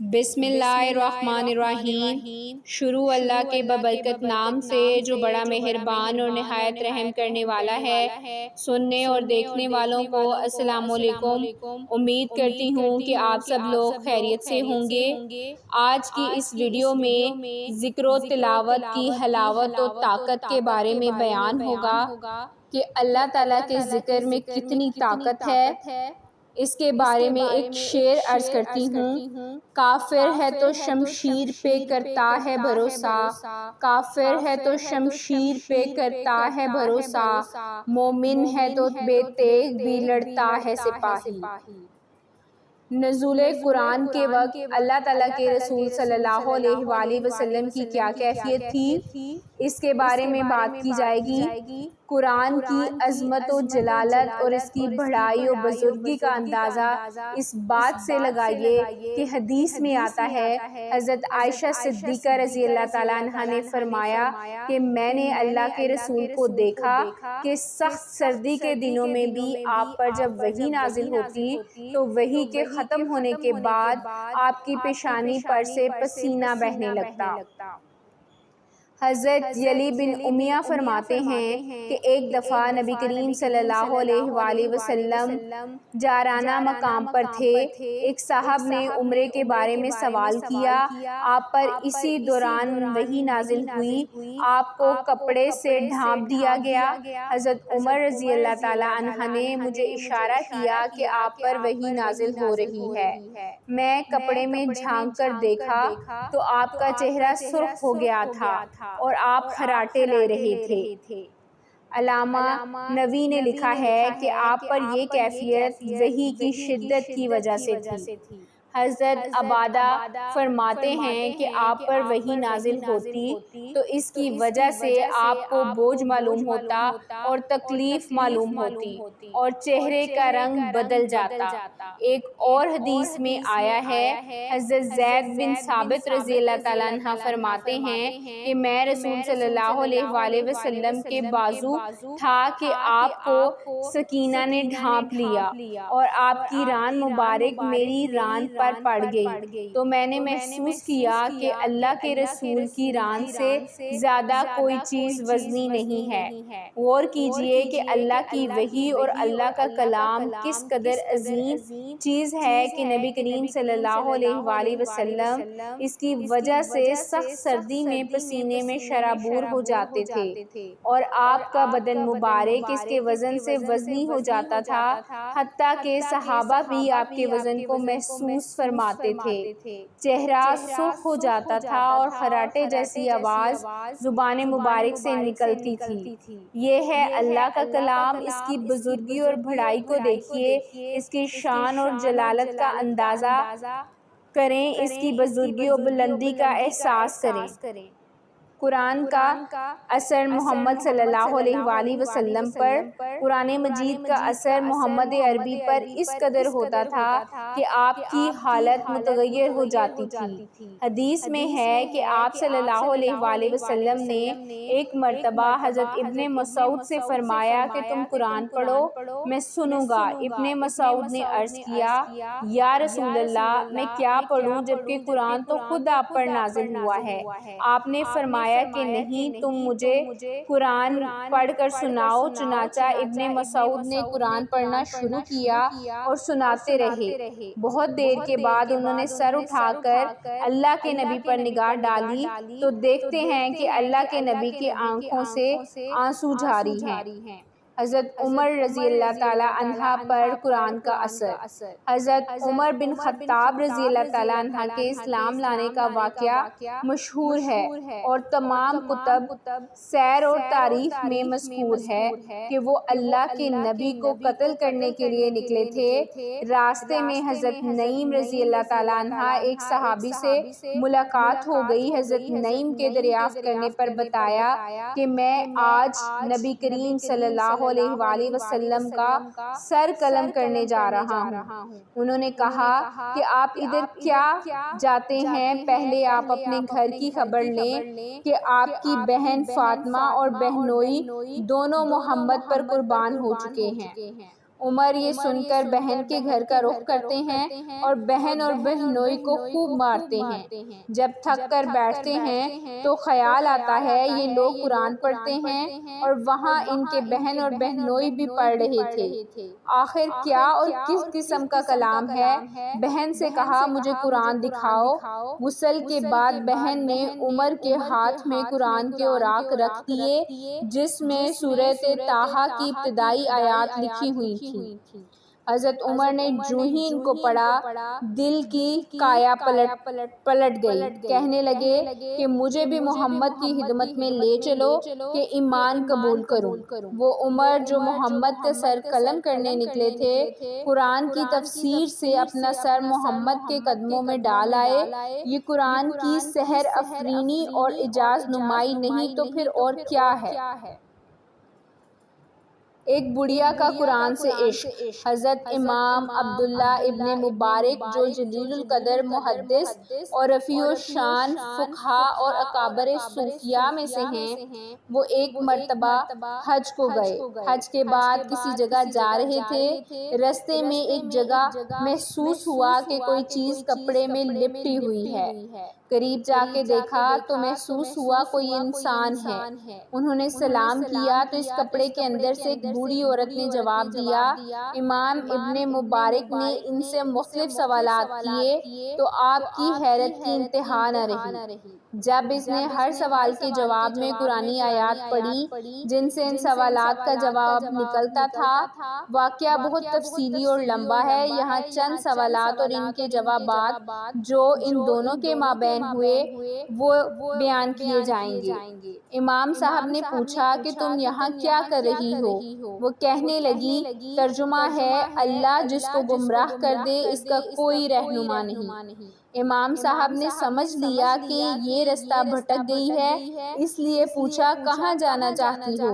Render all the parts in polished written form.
بسم اللہ الرحمن الرحیم۔ شروع اللہ کے ببرکت نام سے جو بڑا مہربان اور نہایت رحم کرنے والا ہے۔ سننے اور دیکھنے والوں کو السلام علیکم۔ امید کرتی ہوں کہ آپ سب لوگ خیریت سے ہوں گے۔ آج کی اس ویڈیو میں ذکر و تلاوت کی حلاوت و طاقت کے بارے میں بیان ہوگا کہ اللہ تعالیٰ کے ذکر میں کتنی طاقت ہے۔ اس کے بارے میں ایک شعر عرض کرتی ہوں۔ کافر ہے تو شمشیر پہ کرتا ہے بھروسہ، کافر ہے تو شمشیر پہ کرتا ہے بھروسہ، مومن ہے تو بے تیغ بھی لڑتا ہے سپاہی۔ نزول قرآن کے وقت اللہ تعالیٰ کے رسول صلی اللہ علیہ وآلہ وسلم کی کیا کیفیت تھی، اس کے بارے میں بات کی جائے گی۔ قرآن کی عظمت و جلالت اور اس کی بڑائی و بزرگی کا اندازہ اس بات سے لگائیے کہ حدیث میں آتا ہے، حضرت عائشہ صدیقہ رضی اللہ تعالیٰ عنہا نے فرمایا کہ میں نے اللہ کے رسول کو دیکھا کہ سخت سردی کے دنوں میں بھی آپ پر جب وحی نازل ہوتی تو وحی کے ختم ہونے کے بعد آپ کی پیشانی پر سے پسینہ بہنے لگتا۔ حضرت یلی بن امیہ فرماتے ہیں کہ ایک دفعہ نبی کریم صلی اللہ علیہ وآلہ وسلم جارانہ مقام پر تھے۔ ایک صاحب نے عمرے کے بارے میں سوال کیا، آپ پر اسی دوران وحی نازل ہوئی، آپ کو کپڑے سے ڈھانپ دیا گیا۔ حضرت عمر رضی اللہ تعالیٰ عنہ نے مجھے اشارہ کیا کہ آپ پر وحی نازل ہو رہی ہے۔ میں کپڑے میں جھانک کر دیکھا تو آپ کا چہرہ سرخ ہو گیا تھا اور آپ خراٹے لے رہے تھے۔ علامہ نووی نے لکھا ہے کہ آپ پر یہ کیفیت وحی کی شدت کی وجہ سے تھی۔ حضرت عبادہ فرماتے ہیں کہ آپ پر وحی نازل ہوتی تو اس کی وجہ سے آپ کو بوجھ معلوم ہوتا اور تکلیف معلوم ہوتی اور چہرے کا رنگ بدل جاتا۔ ایک اور حدیث میں آیا ہے، حضرت زید بن ثابت رضی اللہ تعالیٰ عنہ فرماتے ہیں کہ میں رسول صلی اللہ علیہ وآلہ وسلم کے بازو تھا کہ آپ کو سکینہ نے ڈھانپ لیا اور آپ کی ران مبارک میری ران پر پڑ گئی تو میں نے محسوس کیا کہ اللہ کے رسول کی ران سے زیادہ کوئی چیز وزنی نہیں ہے۔ غور کیجئے کہ اللہ کی وحی اور اللہ کا کلام کس قدر عظیم چیز ہے کہ نبی کریم صلی اللہ علیہ وآلہ وسلم اس کی وجہ سے سخت سردی میں پسینے میں شرابور ہو جاتے تھے اور آپ کا بدن مبارک اس کے وزن سے وزنی ہو جاتا تھا، حتیٰ کہ صحابہ بھی آپ کے وزن کو محسوس فرماتے تھے۔ چہرہ سرخ ہو جاتا تھا اور خراٹے جیسی آواز زبان مبارک سے نکلتی تھی۔ یہ ہے اللہ کا کلام، اس کی بزرگی اور بڑائی کو دیکھیے، اس کی شان اور جلالت کا اندازہ کریں، اس کی بزرگی و بلندی کا احساس کریں۔ قرآن کا اثر محمد صلی اللہ علیہ وآلہ وسلم پر، قرآن مجید کا اثر محمد عربی پر اس قدر ہوتا تھا کہ آپ کی حالت متغیر ہو جاتی تھی۔ حدیث میں ہے کہ آپ صلی اللہ علیہ وآلہ وسلم نے ایک مرتبہ حضرت ابن مسعود سے فرمایا کہ تم قرآن پڑھو، میں سنوں گا۔ ابن مسعود نے عرض کیا، یا رسول اللہ، میں کیا پڑھوں جبکہ قرآن تو خود آپ پر نازل ہوا ہے۔ آپ نے فرمایا کہ نہیں، تم مجھے قرآن پڑھ کر سناؤ۔ چنانچہ ابن مسعود نے قرآن پڑھنا شروع کیا اور سناتے رہے۔ بہت دیر کے بعد انہوں نے سر اٹھا کر اللہ کے نبی پر نگاہ ڈالی تو دیکھتے ہیں کہ اللہ کے نبی کی آنکھوں سے آنسو جاری ہیں۔ حضرت عمر رضی اللہ تعالیٰ عنہ پر قرآن کا اثر۔ حضرت عمر بن خطاب رضی اللہ تعالیٰ عنہ کے اسلام لانے کا واقعہ مشہور ہے اور تمام کتب سیر اور تاریخ میں مذکور ہے کہ وہ اللہ کے نبی کو قتل کرنے کے لیے نکلے تھے۔ راستے میں حضرت نعیم رضی اللہ تعالیٰ عنہ ایک صحابی سے ملاقات ہو گئی۔ حضرت نعیم کے دریافت کرنے پر بتایا کہ میں آج نبی کریم صلی اللہ علیہ وآلہ وسلم کا سر قلم کرنے جا رہا ہوں۔ انہوں نے کہا کہ آپ ادھر کیا جاتے ہیں؟ پہلے آپ اپنے گھر کی خبر لیں کہ آپ کی بہن فاطمہ اور بہنوئی دونوں محمد پر قربان ہو چکے ہیں۔ عمر یہ سن کر بہن کے گھر کا رخ کرتے ہیں اور بہن اور بہنوئی کو خوب مارتے ہیں۔ جب تھک کر بیٹھتے ہیں تو خیال آتا ہے یہ لوگ قرآن پڑھتے ہیں اور وہاں ان کے بہن اور بہنوئی بھی پڑھ رہے تھے۔ آخر کیا اور کس قسم کا کلام ہے؟ بہن سے کہا مجھے قرآن دکھاؤ۔ غسل کے بعد بہن نے عمر کے ہاتھ میں قرآن کے اوراق رکھ دیے جس میں سورۃ طٰہٰ کی ابتدائی آیات لکھی ہوئی تھیں۔ حضرت عمر نے جو ہی ان کو پڑھا دل کی کایا پلٹ گئی، کہنے لگے کہ مجھے بھی محمد کی خدمت میں لے چلو کہ ایمان قبول کروں۔ وہ عمر جو محمد کا سر قلم کرنے نکلے تھے، قرآن کی تفسیر سے اپنا سر محمد کے قدموں میں ڈال آئے۔ یہ قرآن کی سحر افرینی اور اعجاز نمائی نہیں تو پھر اور کیا ہے؟ ایک بڑھیا کا قرآن سے عشق۔ حضرت امام عبداللہ ابن مبارک جو جلیل القدر محدث اور رفیع الشان فقہا اور اکابر صوفیاء میں سے ہیں، وہ ایک مرتبہ حج کو گئے۔ حج کے بعد کسی جگہ جا رہے تھے، رستے میں ایک جگہ محسوس ہوا کہ کوئی چیز کپڑے میں لپٹی ہوئی ہے۔ قریب جا کے دیکھا تو محسوس ہوا کوئی انسان ہے۔ انہوں نے سلام کیا تو اس کپڑے کے اندر سے ایک بوڑھی عورت نے جواب دیا۔ امام ابن مبارک نے ان سے مختلف سوالات کیے تو آپ کی حیرت کی انتہا نہ رہی۔ جب اس نے ہر سوال کے جواب میں قرآنی آیات پڑھی جن سے ان سوالات کا جواب نکلتا تھا۔ واقعہ بہت تفصیلی اور لمبا ہے، یہاں چند سوالات اور ان کے جوابات جو ان دونوں کے مابین ہوئے وہ بیان کیے جائیں گے۔ امام صاحب نے پوچھا کہ تم یہاں کیا کر رہی ہو؟ وہ کہنے لگی، ترجمہ ہے، اللہ جس کو گمراہ کر دے اس کا کوئی رہنما نہیں۔ امام صاحب نے سمجھ لیا کہ یہ رستہ بھٹک گئی ہے، اس لیے پوچھا کہاں جانا چاہتی ہو؟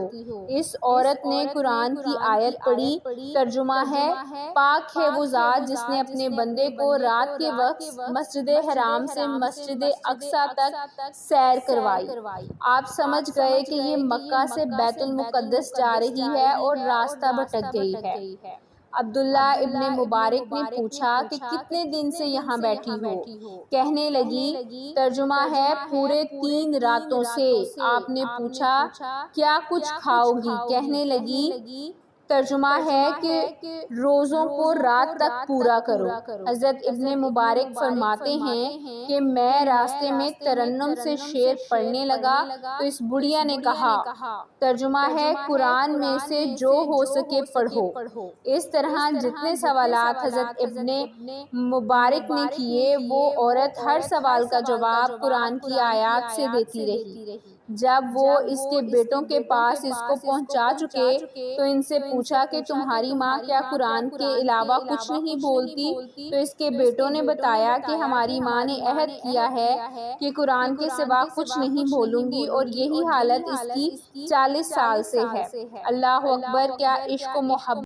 اس عورت نے قرآن کی آیت پڑھی، ترجمہ ہے، پاک ہے وہ ذات جس نے اپنے بندے کو رات کے وقت مسجد حرام سے مسجد اقصیٰ تک سیر کروائی۔ آپ سمجھ گئے کہ یہ مکہ سے بیت المقدس جا رہی ہے اور راستہ بھٹک گئی ہے۔ عبداللہ ابن مبارک نے پوچھا کہ کتنے دن سے یہاں بیٹھی ہو؟ کہنے لگی، ترجمہ ہے، پورے 3 راتوں سے۔ آپ نے پوچھا کیا کچھ کھاؤ گی؟ کہنے لگی، ترجمہ ہے کہ روزوں کو رات تک پورا کرو۔ حضرت ابن مبارک فرماتے ہیں کہ میں راستے میں ترنم سے شعر پڑھنے لگا تو اس بڑھیا نے کہا، ترجمہ ہے، قرآن میں سے جو ہو سکے پڑھو۔ اس طرح جتنے سوالات حضرت ابن مبارک نے کیے، وہ عورت ہر سوال کا جواب قرآن کی آیات سے دیتی رہی۔ جب وہ اس کے بیٹوں کے پاس اس کو پہنچا چکے تو ان سے پوچھا کہ تمہاری ماں کیا قرآن کے علاوہ کچھ نہیں بولتی؟ تو اس کے بیٹوں نے بتایا کہ ہماری ماں نے عہد کیا ہے کہ قرآن کے سوا کچھ نہیں بولوں گی، اور یہی حالت اس کی 40 سال سے ہے۔ اللہ اکبر! کیا عشق و محبت